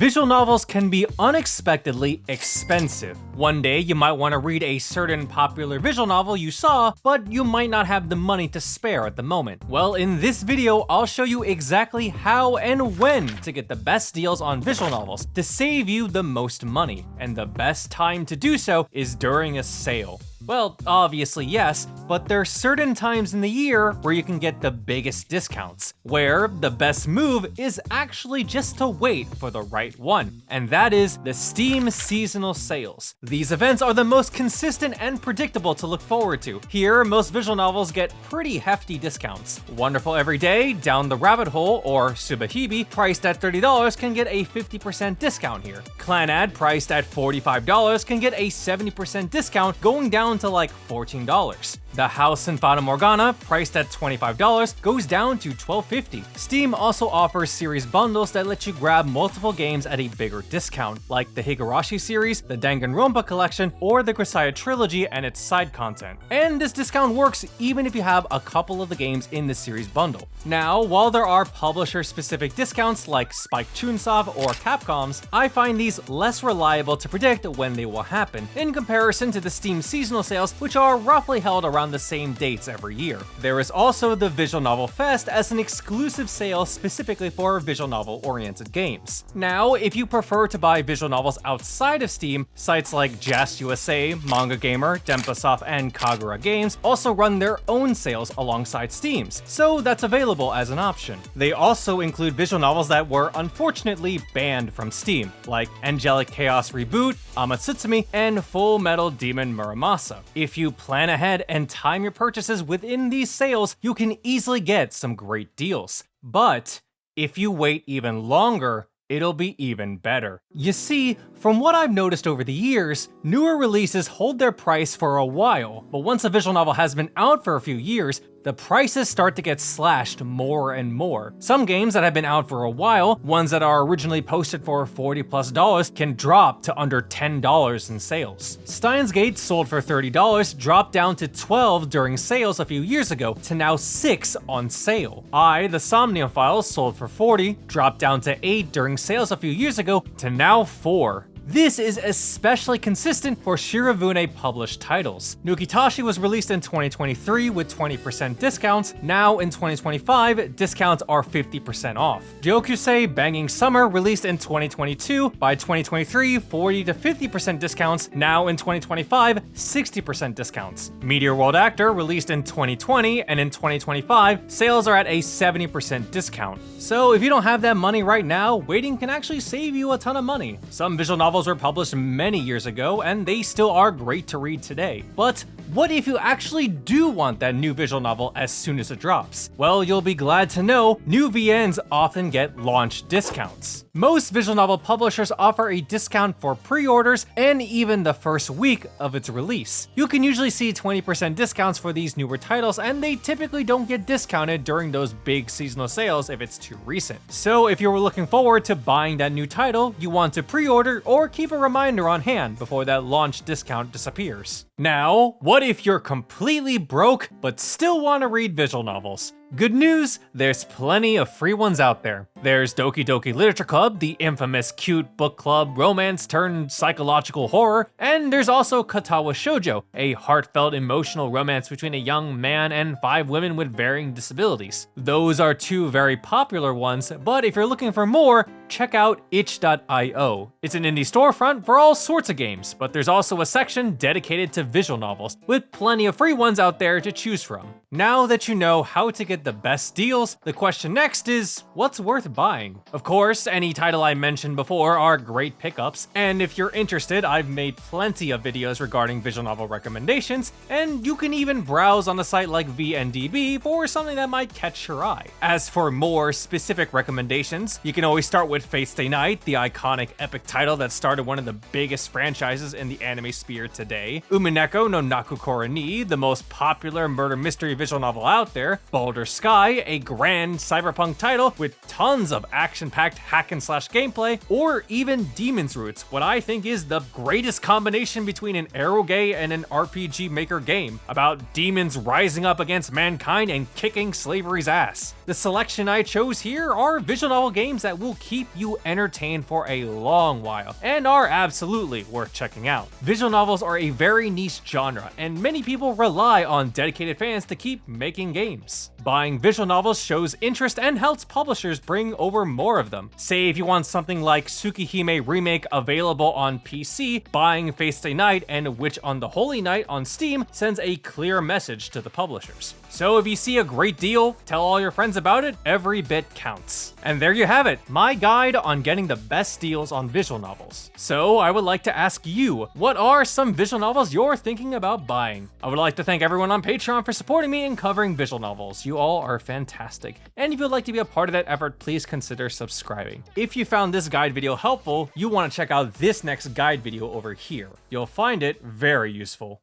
Visual novels can be unexpectedly expensive. One day, you might want to read a certain popular visual novel you saw, but you might not have the money to spare at the moment. Well, in this video, I'll show you exactly how and when to get the best deals on visual novels to save you the most money. And the best time to do so is during a sale. Well, obviously yes, but there are certain times in the year where you can get the biggest discounts, where the best move is actually just to wait for the right one, and that is the Steam seasonal sales. These events are the most consistent and predictable to look forward to. Here, most visual novels get pretty hefty discounts. Wonderful Everyday, Down the Rabbit Hole, or Subahibi, priced at $30 can get a 50% discount here. Clannad, priced at $45, can get a 70% discount, going down to like $14. The House in Fata Morgana, priced at $25, goes down to $12.50. Steam also offers series bundles that let you grab multiple games at a bigger discount, like the Higurashi series, the Danganronpa collection, or the Grisaya trilogy and its side content. And this discount works even if you have a couple of the games in the series bundle. Now, while there are publisher-specific discounts like Spike Chunsoft or Capcom's, I find these less reliable to predict when they will happen, in comparison to the Steam seasonal sales, which are roughly held around the same dates every year. There is also the Visual Novel Fest as an exclusive sale specifically for visual novel-oriented games. Now, if you prefer to buy visual novels outside of Steam, sites like Jast USA, Manga Gamer, Denpasoft, and Kagura Games also run their own sales alongside Steam's, so that's available as an option. They also include visual novels that were unfortunately banned from Steam, like Angelic Chaos Reboot, Amatsutsumi, and Full Metal Demon Muramasa. If you plan ahead and time your purchases within these sales, you can easily get some great deals. But if you wait even longer, it'll be even better. You see, from what I've noticed over the years, newer releases hold their price for a while, but once a visual novel has been out for a few years, the prices start to get slashed more and more. Some games that have been out for a while, ones that are originally posted for $40+, can drop to under $10 in sales. Steins Gate, sold for $30, dropped down to $12 during sales a few years ago to now $6 on sale. The Somnium Files, sold for $40, dropped down to $8 during sales a few years ago to now $4. This is especially consistent for Shirofune published titles. Nukitashi was released in 2023 with 20% discounts. Now in 2025, discounts are 50% off. Gyokusei Banging Summer, released in 2022, by 2023, 40 to 50% discounts. Now in 2025, 60% discounts. Meteor World Actor, released in 2020, and in 2025, sales are at a 70% discount. So if you don't have that money right now, waiting can actually save you a ton of money. Some visual novels were published many years ago, and they still are great to read today. But what if you actually do want that new visual novel as soon as it drops? Well, you'll be glad to know new VNs often get launch discounts. Most visual novel publishers offer a discount for pre-orders and even the first week of its release. You can usually see 20% discounts for these newer titles, and they typically don't get discounted during those big seasonal sales if it's too recent. So if you're looking forward to buying that new title, you want to pre-order or keep a reminder on hand before that launch discount disappears. Now, what if you're completely broke but still want to read visual novels? Good news, there's plenty of free ones out there. There's Doki Doki Literature Club, the infamous cute book club romance turned psychological horror, and there's also Katawa Shoujo, a heartfelt emotional romance between a young man and 5 women with varying disabilities. Those are 2 very popular ones, but if you're looking for more, check out itch.io. It's an indie storefront for all sorts of games, but there's also a section dedicated to visual novels, with plenty of free ones out there to choose from. Now that you know how to get the best deals, the question next is, what's worth buying? Of course, any title I mentioned before are great pickups, and if you're interested, I've made plenty of videos regarding visual novel recommendations, and you can even browse on a site like VNDB for something that might catch your eye. As for more specific recommendations, you can always start with Fate Stay Night, the iconic epic title that started one of the biggest franchises in the anime sphere today, Umineko no Nakukora ni, the most popular murder mystery visual novel out there, Baldur's Sky, a grand cyberpunk title with tons of action-packed hack-and-slash gameplay, or even Demon's Roots, what I think is the greatest combination between an eroge and an RPG Maker game, about demons rising up against mankind and kicking slavery's ass. The selection I chose here are visual novel games that will keep you entertained for a long while, and are absolutely worth checking out. Visual novels are a very niche genre, and many people rely on dedicated fans to keep making games. Buying visual novels shows interest and helps publishers bring over more of them. Say if you want something like Tsukihime Remake available on PC, buying Fate Stay Night and Witch on the Holy Night on Steam sends a clear message to the publishers. So if you see a great deal, tell all your friends about it, every bit counts. And there you have it, my guide on getting the best deals on visual novels. So I would like to ask you, what are some visual novels you're thinking about buying? I would like to thank everyone on Patreon for supporting me in covering visual novels. You all are fantastic. And if you'd like to be a part of that effort, please consider subscribing. If you found this guide video helpful, you want to check out this next guide video over here. You'll find it very useful.